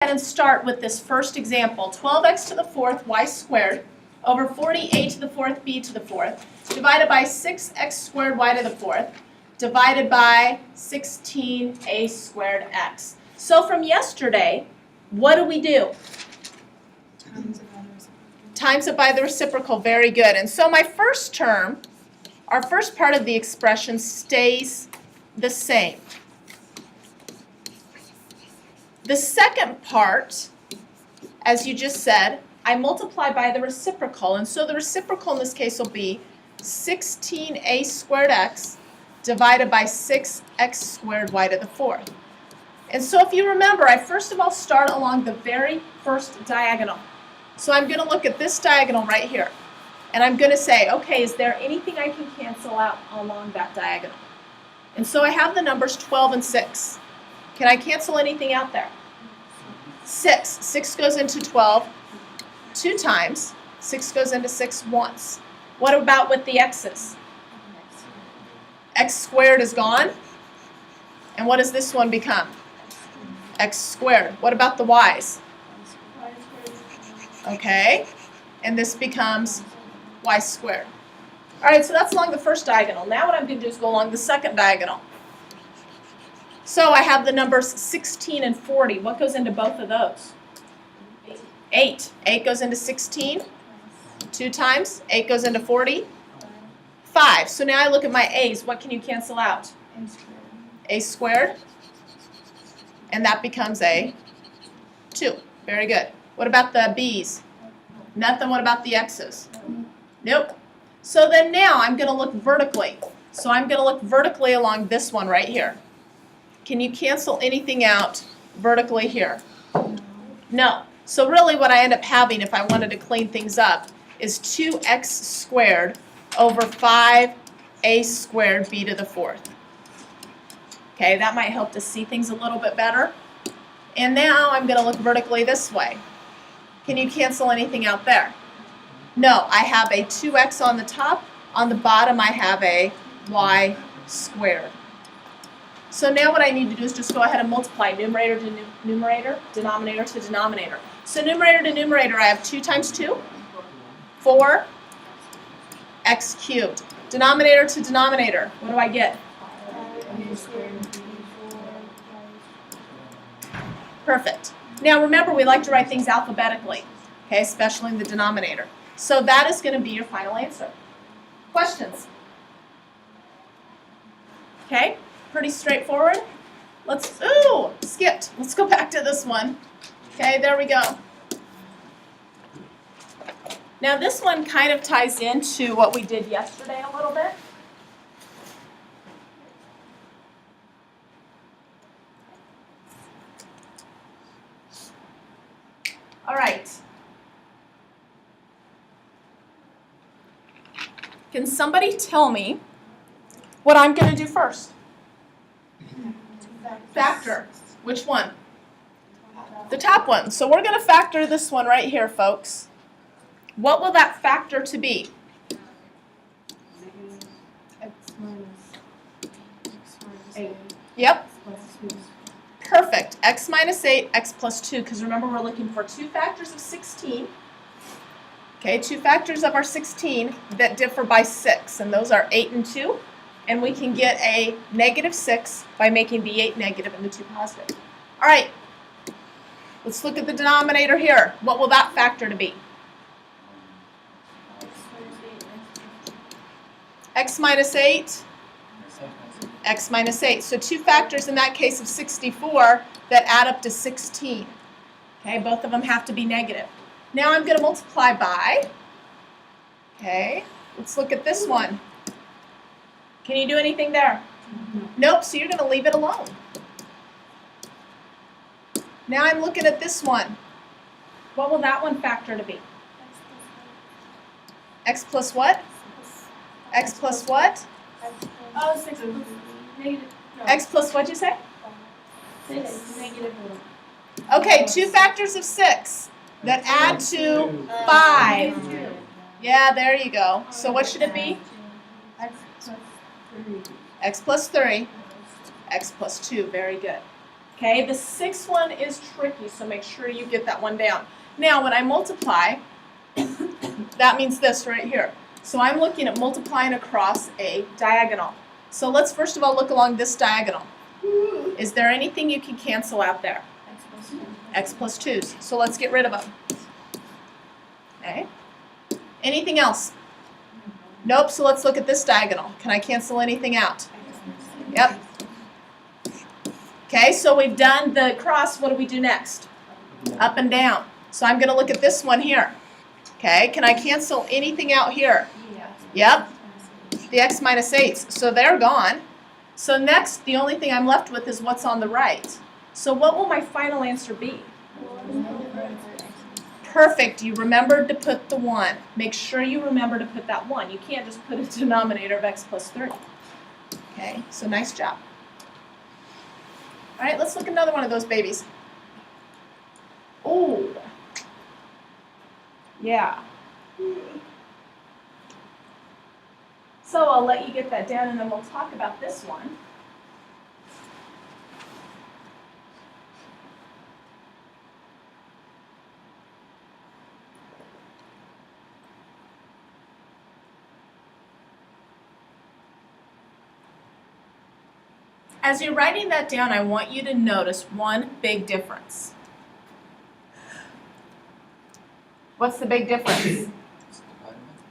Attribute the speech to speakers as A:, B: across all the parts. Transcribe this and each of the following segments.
A: And start with this first example, 12x to the fourth y squared over 40a to the fourth b to the fourth divided by 6x squared y to the fourth divided by 16a squared x. So from yesterday, what do we do? Times it by the reciprocal. Very good. And so my first term, our first part of the expression stays the same. The second part, as you just said, I multiply by the reciprocal. And so the reciprocal in this case will be 16a squared x divided by 6x squared y to the fourth. And so if you remember, I first of all start along the very first diagonal. So I'm going to look at this diagonal right here. And I'm going to say, okay, is there anything I can cancel out along that diagonal? And so I have the numbers 12 and 6. Can I cancel anything out there? 6. 6 goes into 12 2 times. 6 goes into 6 once. What about with the x's? X squared is gone. And what does this one become? X squared. What about the y's? Okay. And this becomes y squared. All right, so that's along the first diagonal. Now what I'm going to do is go along the second diagonal. So I have the numbers 16 and 40. What goes into both of those? 8. 8 goes into 16. 2 times. 8 goes into 40. 5. So now I look at my a's. What can you cancel out? A squared. And that becomes a 2. Very good. What about the b's? Nothing. What about the x's? Nope. So then now I'm going to look vertically. So I'm going to look vertically along this one right here. Can you cancel anything out vertically here? No. So really what I end up having if I wanted to clean things up is 2x squared over 5a squared b to the fourth. Okay, that might help to see things a little bit better. And now I'm going to look vertically this way. Can you cancel anything out there? No, I have a 2x on the top. On the bottom I have a y squared. So now what I need to do is just go ahead and multiply numerator to numerator, denominator to denominator. So numerator to numerator, I have 2 times 2, 4, x cubed. Denominator to denominator, what do I get? Perfect. Now remember, we like to write things alphabetically, okay, especially in the denominator. So that is going to be your final answer. Questions? Okay. Pretty straightforward. Skipped. Let's go back to this one. Okay, there we go. Now this one kind of ties into what we did yesterday a little bit. All right. Can somebody tell me what I'm going to do first? Factor. Which one? The top one. So we're going to factor this one right here, folks. What will that factor to be?
B: X minus 8.
A: Yep. Perfect. X minus 8, x plus 2. Because remember, we're looking for 2 factors of 16. Okay, 2 factors of our 16 that differ by 6. And those are 8 and 2. And we can get a negative 6 by making the 8 negative and the 2 positive. All right, let's look at the denominator here. What will that factor to be? X minus 8, x minus 8. So 2 factors in that case of 64 that add up to 16. Okay, both of them have to be negative. Now I'm going to multiply by, okay, let's look at this one. Can you do anything there? Nope, so you're going to leave it alone. Now I'm looking at this one. What will that one factor to be? X plus what? X plus what?
B: Oh, 6 plus negative. No.
A: X plus what'd you say?
B: 6 negative 1.
A: Okay, 2 factors of 6 that add to 5. Yeah, there you go. So what should it be?
B: X plus 3.
A: X plus 3, x plus 2. Very good. Okay, the sixth one is tricky, so make sure you get that one down. Now, when I multiply, that means this right here. So I'm looking at multiplying across a diagonal. So let's first of all look along this diagonal. Is there anything you can cancel out there? X plus 2's. So let's get rid of them. Okay. Anything else? Nope, so let's look at this diagonal. Can I cancel anything out? Yep. Okay, so we've done the cross. What do we do next? Up and down. So I'm going to look at this one here. Okay, can I cancel anything out here? Yep, the x minus 8's. So they're gone. So next, the only thing I'm left with is what's on the right. So what will my final answer be? Perfect. You remembered to put the 1. Make sure you remember to put that 1. You can't just put a denominator of x plus 3. Okay, so nice job. All right, let's look at another one of those babies. Oh, yeah. So I'll let you get that down and then we'll talk about this one. As you're writing that down, I want you to notice one big difference. What's the big difference?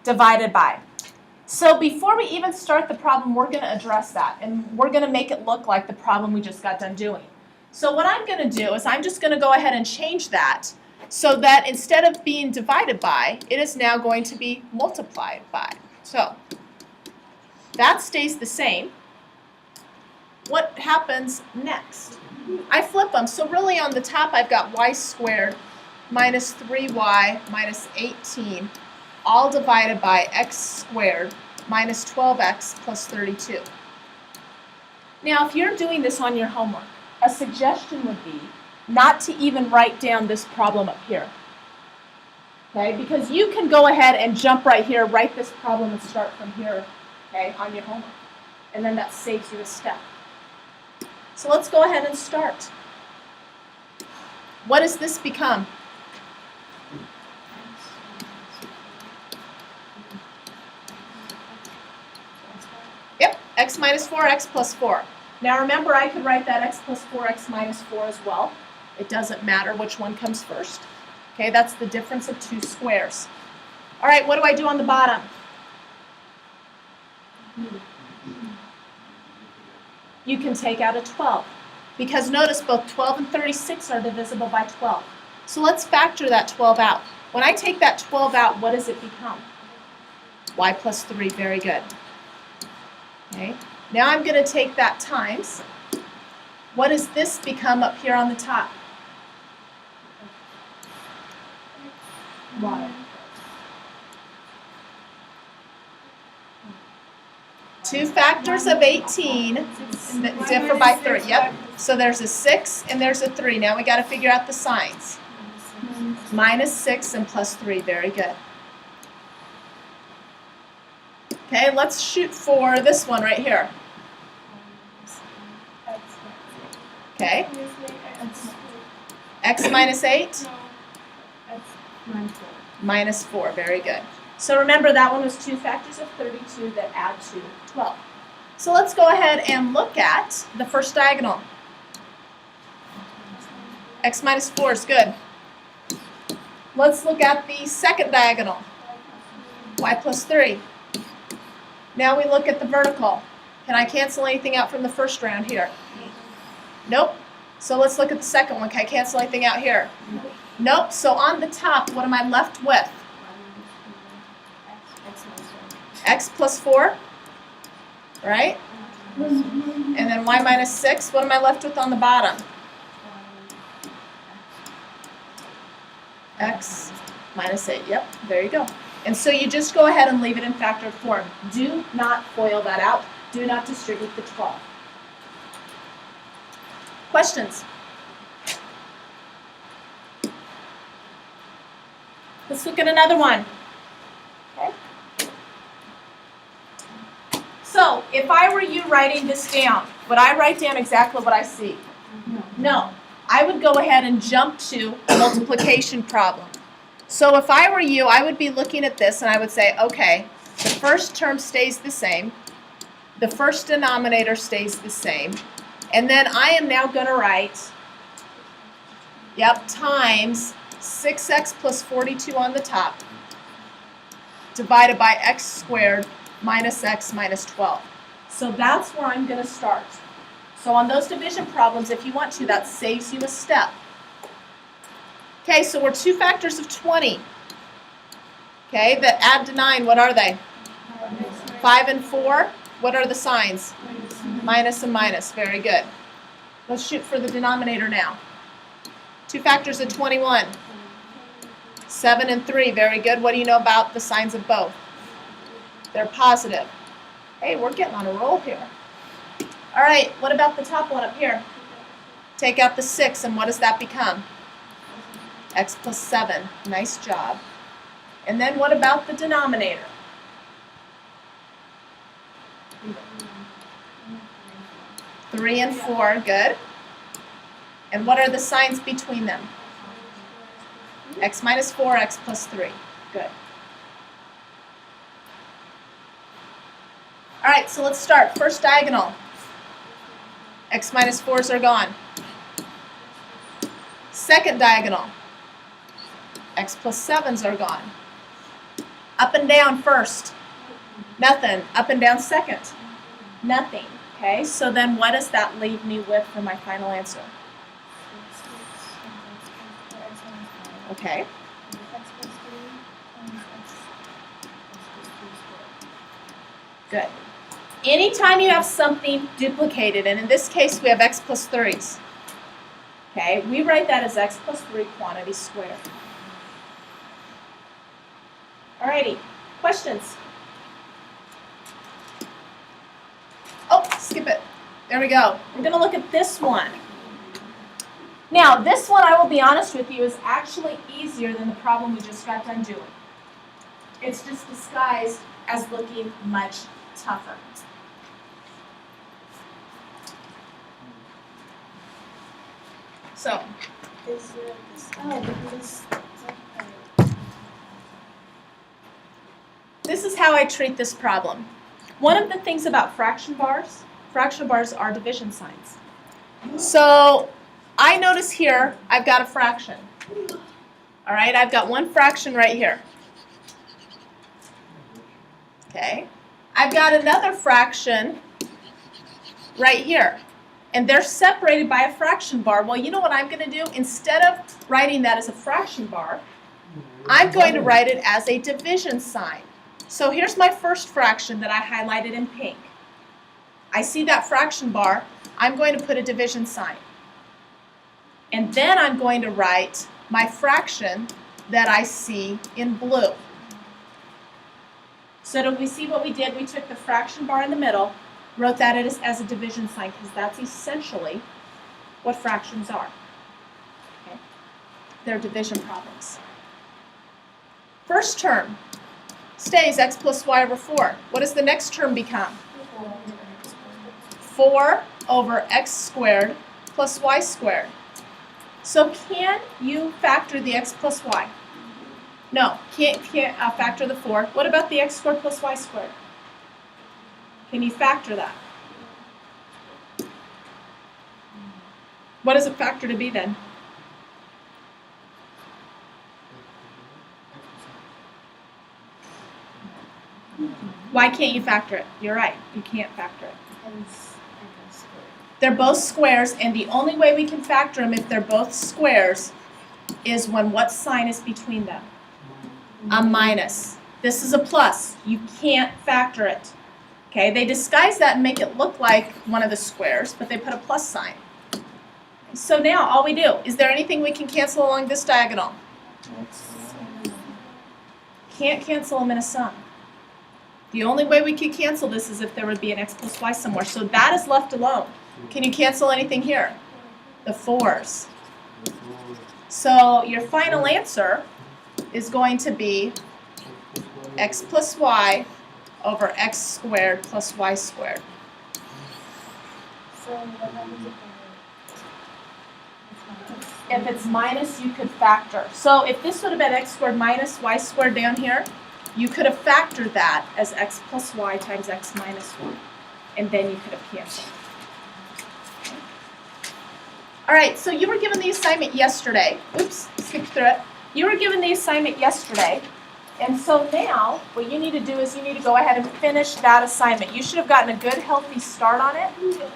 A: Divided by. So before we even start the problem, we're going to address that, and we're going to make it look like the problem we just got done doing. So what I'm going to do is I'm just going to go ahead and change that so that instead of being divided by, it is now going to be multiplied by. So that stays the same. What happens next? I flip them. So really on the top I've got y squared minus 3y minus 18 all divided by x squared minus 12x plus 32. Now if you're doing this on your homework, a suggestion would be not to even write down this problem up here. Okay, because you can go ahead and jump right here, write this problem and start from here, okay, on your homework. And then that saves you a step. So let's go ahead and start. What does this become? Yep, x minus 4, x plus 4. Now remember, I could write that x plus 4, x minus 4 as well. It doesn't matter which one comes first. Okay, that's the difference of two squares. All right, what do I do on the bottom? You can take out a 12. Because notice both 12 and 36 are divisible by 12. So let's factor that 12 out. When I take that 12 out, what does it become? Y plus 3, very good. Okay, now I'm going to take that times. What does this become up here on the top? Y. 2 factors of 18 that differ by 3. Yep. So there's a 6 and there's a 3. Now we got to figure out the signs. Minus 6 and plus 3. Very good. Okay, let's shoot for this one right here. Okay. X minus 8? Minus 4. Very good. So remember, that one was 2 factors of 32 that add to 12. So let's go ahead and look at the first diagonal. X minus 4 is good. Let's look at the second diagonal. Y plus 3. Now we look at the vertical. Can I cancel anything out from the first round here? Nope. So let's look at the second one. Can I cancel anything out here? Nope. So on the top, what am I left with? X plus 4, right? And then y minus 6. What am I left with on the bottom? X minus 8. Yep, there you go. And so you just go ahead and leave it in factored form. Do not FOIL that out. Do not distribute the 12. Questions? Let's look at another one. Okay. So, if I were you writing this down, would I write down exactly what I see?
B: No.
A: No, I would go ahead and jump to a multiplication problem. So if I were you, I would be looking at this and I would say, okay, the first term stays the same, the first denominator stays the same, and then I am now going to write, times 6x plus 42 on the top, divided by x squared minus x minus 12. So that's where I'm going to start. So on those division problems, if you want to, that saves you a step. Okay, so we're 2 factors of 20. Okay, that add to 9, what are they? 5 and 4. What are the signs? Minus and minus. Very good. Let's shoot for the denominator now. 2 factors of 21. 7 and 3. Very good. What do you know about the signs of both? They're positive. Hey, we're getting on a roll here. All right, what about the top one up here? Take out the 6, and what does that become? X plus 7. Nice job. And then what about the denominator? Three and 4, good. And what are the signs between them? X minus 4, x plus 3. Good. All right, so let's start. First diagonal. X minus 4s are gone. Second diagonal. X plus 7s are gone. Up and down first. Nothing. Up and down second. Nothing. Okay, so then what does that leave me with for my final answer? Okay. Good. Anytime you have something duplicated, and in this case we have x plus 3's, okay, we write that as x plus 3 quantity squared. Alrighty, questions? Oh, skip it. There we go. We're going to look at this one. Now, this one, I will be honest with you, is actually easier than the problem we just got done doing. It's just disguised as looking much tougher. So, this is how I treat this problem. One of the things about fraction bars are division signs. So, I notice here I've got a fraction. All right, I've got one fraction right here. Okay, I've got another fraction right here. And they're separated by a fraction bar. Well, you know what I'm going to do? Instead of writing that as a fraction bar, I'm going to write it as a division sign. So here's my first fraction that I highlighted in pink. I see that fraction bar. I'm going to put a division sign. And then I'm going to write my fraction that I see in blue. So do we see what we did? We took the fraction bar in the middle, wrote that as a division sign, because that's essentially what fractions are. Okay? They're division problems. First term stays x plus y over 4. What does the next term become? 4 over x squared plus y squared. So can you factor the x plus y? No, can't factor the 4. What about the x squared plus y squared? Can you factor that? What does it factor to be then? Why can't you factor it? You're right, you can't factor it. They're both squares, and the only way we can factor them if they're both squares is when what sign is between them? A minus. This is a plus. You can't factor it. Okay, they disguise that and make it look like one of the squares, but they put a plus sign. So now all we do, is there anything we can cancel along this diagonal? Can't cancel them in a sum. The only way we could cancel this is if there would be an x plus y somewhere. So that is left alone. Can you cancel anything here? The 4's. So your final answer is going to be x plus y over x squared plus y squared.
B: So what happens if
A: If it's minus, you could factor. So if this would have been x squared minus y squared down here, you could have factored that as x plus y times x minus 1. And then you could have canceled. All right, so you were given the assignment yesterday. Oops, skipped through it. You were given the assignment yesterday. And so now, what you need to do is you need to go ahead and finish that assignment. You should have gotten a good, healthy start on it.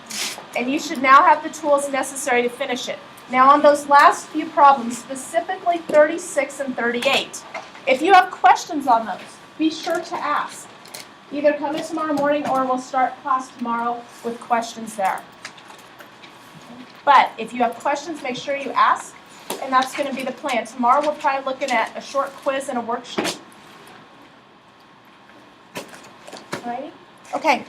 A: And you should now have the tools necessary to finish it. Now on those last few problems, specifically 36 and 38, if you have questions on those, be sure to ask. Either come in tomorrow morning or we'll start class tomorrow with questions there. But if you have questions, make sure you ask, and that's going to be the plan. Tomorrow we're probably looking at a short quiz and a worksheet. All right? Okay.